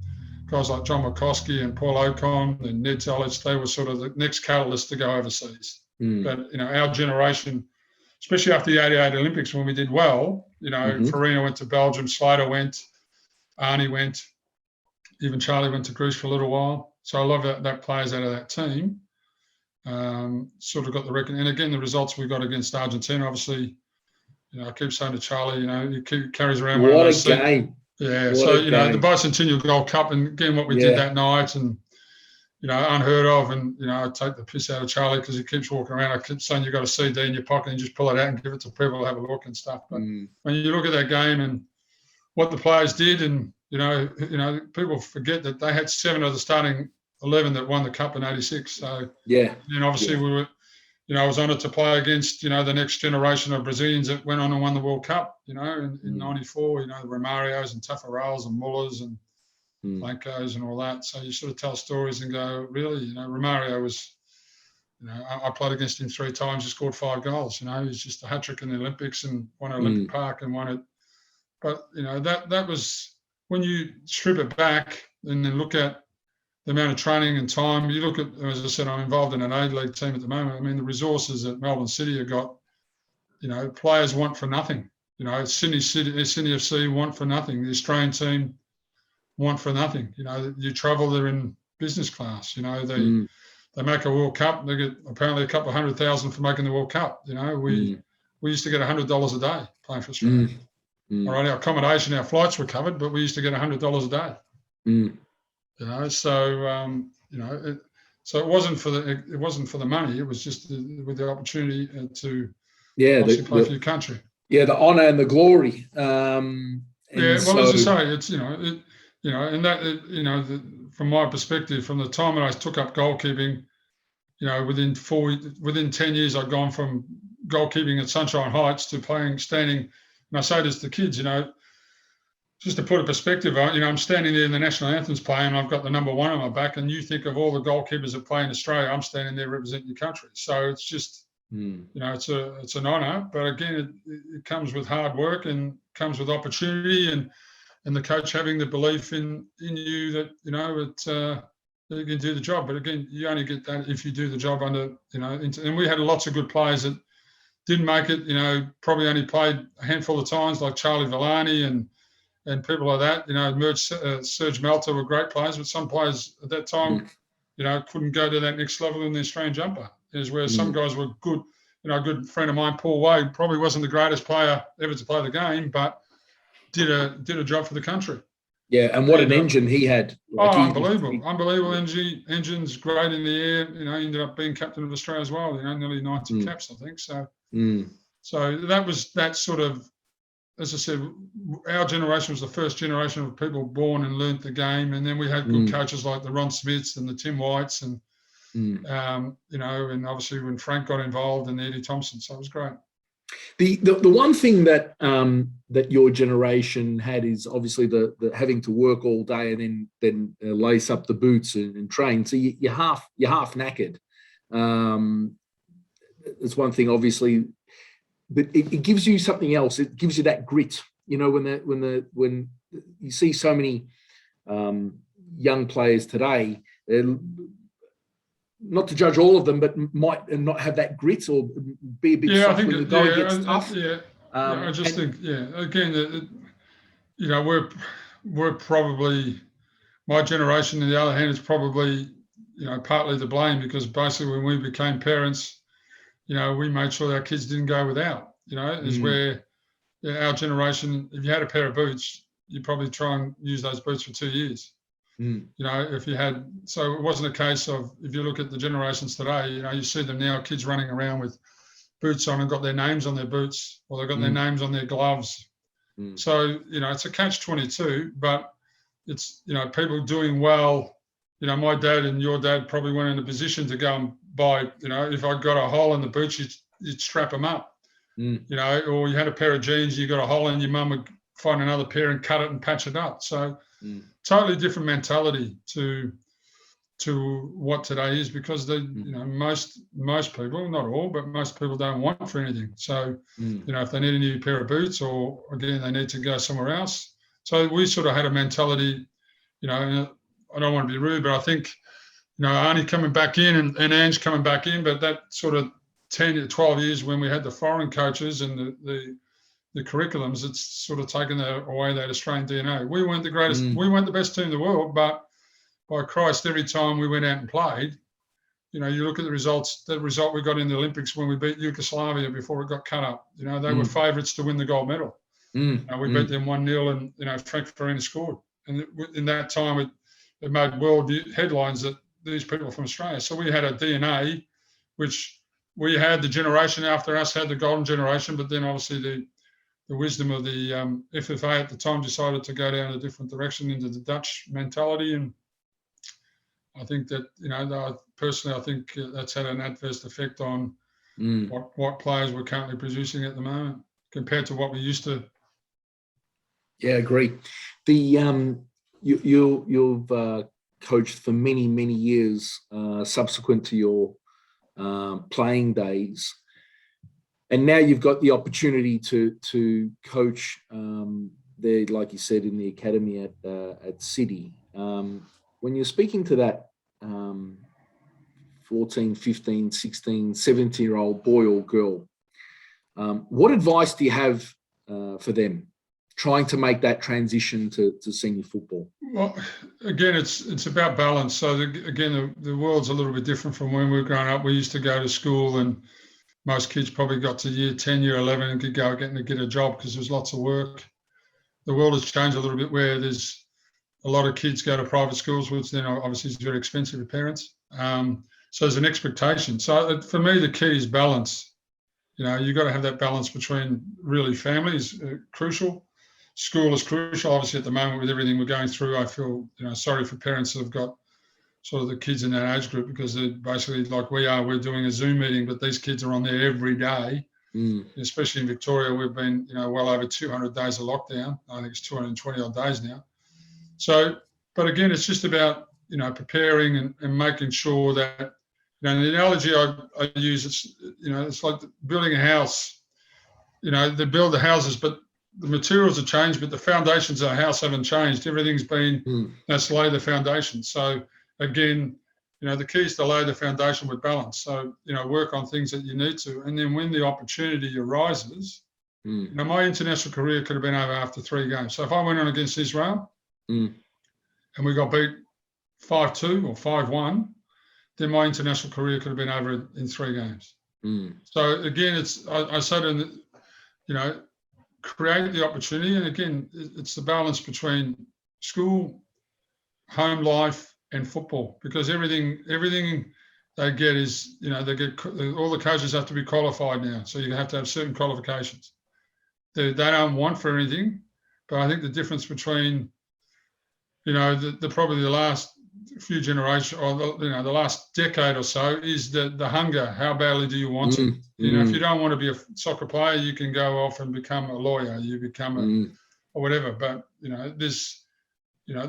guys like John McCoskey and Paul Ocon and Ned Zolich, they were sort of the next catalyst to go overseas. But, our generation, especially after the 88 Olympics when we did well, Farina went to Belgium, Slater went, Arnie went, even Charlie went to Greece for a little while. So I love that players out of that team sort of got the record. And again, the results we got against Argentina, obviously, I keep saying to Charlie, he carries around one of those. What a game. Yeah, so, the Bicentennial Gold Cup, and again, what we did that night, and, unheard of, and, I take the piss out of Charlie because he keeps walking around. I keep saying, you've got a CD in your pocket and you just pull it out and give it to people to have a look and stuff. But when you look at that game and what the players did, and, people forget that they had 7 of the starting 11 that won the Cup in 86. So, and obviously we were, I was honoured to play against, the next generation of Brazilians that went on and won the World Cup, in 94, the Romarios and Tafarels and Mullers and Blancos and all that. So you sort of tell stories and go, really, Romario was, I played against him 3 times, he scored 5 goals, he's just a hat-trick in the Olympics and won Olympic Park and won it. But, that was, when you strip it back and then look at the amount of training and time, you look at, as I said, I'm involved in an A-League team at the moment. I mean, the resources that Melbourne City have got, players want for nothing. Sydney FC want for nothing. The Australian team want for nothing. You travel, they're in business class. They make a World Cup, they get apparently a couple of 100,000 for making the World Cup. We used to get $100 a day playing for Australia. All right, our accommodation, our flights were covered, but we used to get $100 a day. So it wasn't for the money. It was just with the opportunity to play for your country. Yeah, the honour and the glory. As I say, it's and that from my perspective, from the time that I took up goalkeeping, within 10 years, I'd gone from goalkeeping at Sunshine Heights to standing. And I say this to kids, just to put a perspective on, I'm standing there in the national anthems playing, and I've got the number 1 on my back, and you think of all the goalkeepers that play in Australia, I'm standing there representing your country. So it's just, it's an honour, but again, it comes with hard work and comes with opportunity, and the coach having the belief in you that, that you can do the job. But again, you only get that if you do the job under, and we had lots of good players that didn't make it, probably only played a handful of times, like Charlie Villani and people like that. Serge Melter were great players, but some players at that time, couldn't go to that next level in the Australian jumper. Is where some guys were good. A good friend of mine, Paul Wade, probably wasn't the greatest player ever to play the game, but did a job for the country. Yeah, and what an engine he had. Unbelievable engine's great in the air. He ended up being captain of Australia as well. Nearly 90 caps, I think. So, so that sort of, as I said, our generation was the first generation of people born and learnt the game, and then we had good coaches like the Ron Smiths and the Tim Whites, and and obviously when Frank got involved and the Eddie Thompson, so it was great. The one thing that that your generation had is obviously the having to work all day and then lace up the boots and train. So you're half knackered. It's one thing, obviously, but it gives you something else. It gives you that grit. When you see so many young players today, not to judge all of them, but might not have that grit or be a bit soft when the going gets tough. I just think, again, we're probably, my generation, on the other hand, is probably, partly to blame, because basically when we became parents, we made sure our kids didn't go without, is where our generation, if you had a pair of boots, you probably try and use those boots for 2 years. If you had, so it wasn't a case of, if you look at the generations today, you see them now, kids running around with boots on and got their names on their boots, or they've got their names on their gloves. So, it's a catch-22, but it's, people doing well. My dad and your dad probably weren't in a position to go and buy, if I got a hole in the boots, you'd strap them up, or you had a pair of jeans, you got a hole in, your mum would find another pair and cut it and patch it up. So totally different mentality to what today is, because most people, not all, but most people don't want for anything. So, if they need a new pair of boots, or again, they need to go somewhere else. So we sort of had a mentality, and I don't want to be rude, but I think, Arnie coming back in and Ange coming back in, but that sort of 10 to 12 years when we had the foreign coaches and the curriculums, it's sort of taken away that Australian DNA. We weren't the greatest, we weren't the best team in the world, but by Christ, every time we went out and played, you look at the results, the result we got in the Olympics when we beat Yugoslavia before it got cut up, they were favourites to win the gold medal. We beat them 1-0 and, Frank Farina scored. And in that time, it made world headlines that these people from Australia. So we had a DNA, which we had, the generation after us had the golden generation, but then obviously the wisdom of the FFA at the time decided to go down a different direction into the Dutch mentality. And I think that, personally, I think that's had an adverse effect on what players we're currently producing at the moment compared to what we used to. Yeah, I agree. You've coached for many, many years subsequent to your playing days. And now you've got the opportunity to coach there, like you said, in the academy at City. When you're speaking to that 14, 15, 16, 17-year-old boy or girl, what advice do you have for them trying to make that transition to senior football? Well, again, it's about balance. So the world's a little bit different from when we were growing up. We used to go to school, and most kids probably got to year 10, year 11 and could go get a job because there's lots of work. The world has changed a little bit, where there's a lot of kids go to private schools, which then obviously is very expensive for parents. So there's an expectation. So for me, the key is balance. You've got to have that balance between really family is crucial. School is crucial. Obviously, at the moment with everything we're going through, I feel sorry for parents that have got sort of the kids in that age group, because they're basically like we are. We're doing a Zoom meeting, but these kids are on there every day. Especially in Victoria, we've been well over 200 days of lockdown. I think it's 220 odd days now. So, but again, it's just about preparing and making sure that the analogy I use, it's like building a house. They build the houses, but the materials have changed, but the foundations of the house haven't changed. Everything's been, let's lay the foundation. So again, the key is to lay the foundation with balance. So, work on things that you need to. And then when the opportunity arises, my international career could have been over after 3 games. So if I went on against Israel and we got beat 5-2 or 5-1, then my international career could have been over in 3 games. So again, I say to them, create the opportunity. And again, it's the balance between school, home life, and football, because everything they get is, they get, all the coaches have to be qualified now. So you have to have certain qualifications. They don't want for anything, but I think the difference between, probably the last few generations, or the last decade or so, is the hunger. How badly do you want to? If you don't want to be a soccer player, you can go off and become a lawyer. You become or whatever. But there's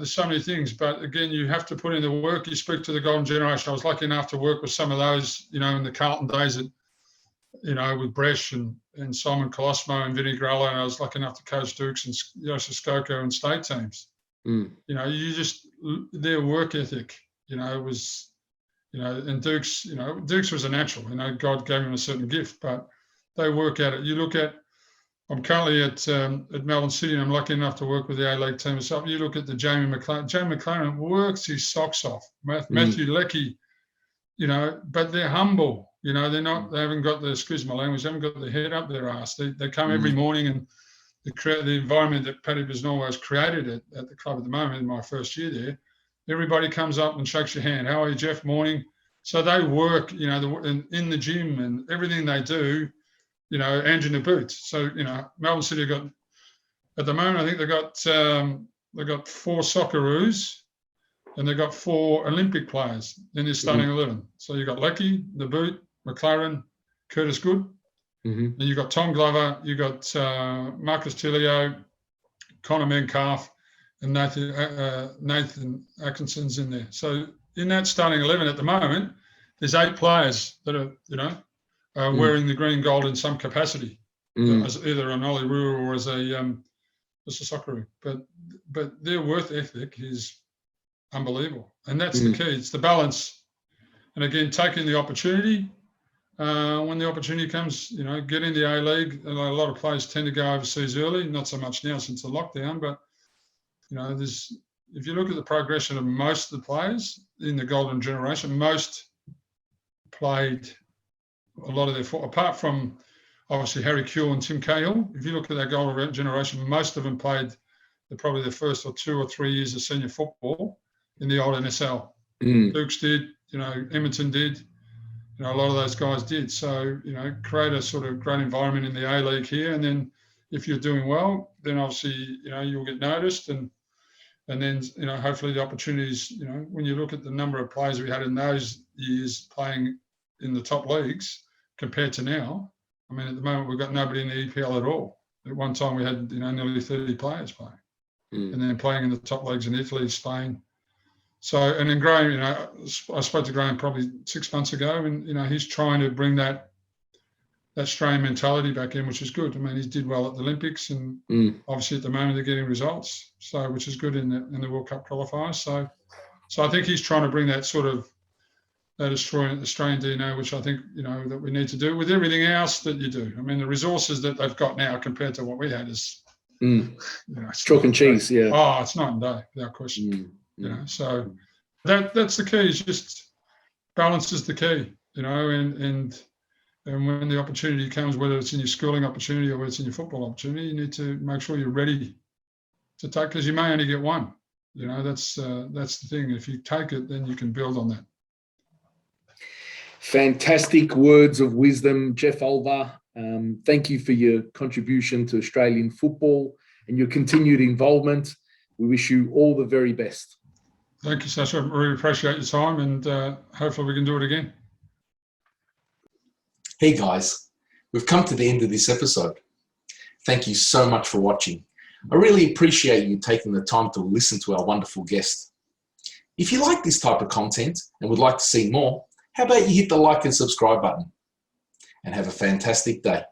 so many things. But again, you have to put in the work. You speak to the golden generation. I was lucky enough to work with some of those, in the Carlton days, with Bresh and Simon Colosimo and Vinny Grella, and I was lucky enough to coach Dukes and Joseph Skoko and state teams. You just, their work ethic, it was And Dukes was a natural. God gave him a certain gift, but they work at it. You look at, I'm currently at Melbourne City, and I'm lucky enough to work with the A-League team myself. You look at the Jamie McLaren. Jamie McLaren works his socks off. Matthew Leckie, but they're humble. They're not. They haven't got the, excuse my language, they haven't got their head up their ass. They come every morning, and the environment that Paddy Bisnow has created at the club at the moment in my first year there. Everybody comes up and shakes your hand. How are you, Jeff? Morning. So they work, in the gym and everything they do, and in the boots. So, Melbourne City got, at the moment, I think they've got 4 Socceroos and they've got 4 Olympic players in their starting 11. So you've got Leckie, the boot, McLaren, Curtis Good. Then you've got Tom Glover, you've got Marcus Tilio, Connor Metcalf, and Nathan Atkinson's in there. So in that starting 11 at the moment, there's 8 players that are wearing the green gold in some capacity, as either an Olver or as a Socceroo. But their work ethic is unbelievable, and that's the key. It's the balance, and again, taking the opportunity when the opportunity comes. Get in the A-League. A lot of players tend to go overseas early. Not so much now since the lockdown, but if you look at the progression of most of the players in the golden generation, most played a lot of their, apart from obviously Harry Kewell and Tim Cahill. If you look at that golden generation, most of them played probably the first 2 or 3 years of senior football in the old NSL. Dukes did, Edmonton did, a lot of those guys did. So, create a sort of great environment in the A-League here, and then if you're doing well, then obviously, you'll get noticed, and then, hopefully the opportunities, when you look at the number of players we had in those years playing in the top leagues compared to now, I mean, at the moment, we've got nobody in the EPL at all. At one time, we had, nearly 30 players playing, and then playing in the top leagues in Italy, Spain. So, and then Graham, I spoke to Graham probably 6 months ago, and, he's trying to bring that Australian mentality back in, which is good. I mean, he did well at the Olympics, and obviously at the moment they're getting results, so which is good in the World Cup qualifiers. So I think he's trying to bring that sort of that Australian DNA, which I think that we need to do with everything else that you do. I mean, the resources that they've got now compared to what we had is chalk and cheese. Yeah. Oh, it's night and day, without question. So that's the key. Is just balance is the key. And when the opportunity comes, whether it's in your schooling opportunity or whether it's in your football opportunity, you need to make sure you're ready to take, because you may only get one. That's the thing. If you take it, then you can build on that. Fantastic words of wisdom, Jeff Olver. Thank you for your contribution to Australian football and your continued involvement. We wish you all the very best. Thank you, Sasha. I really appreciate your time, and hopefully we can do it again. Hey guys, we've come to the end of this episode. Thank you so much for watching. I really appreciate you taking the time to listen to our wonderful guest. If you like this type of content and would like to see more, how about you hit the like and subscribe button, and have a fantastic day.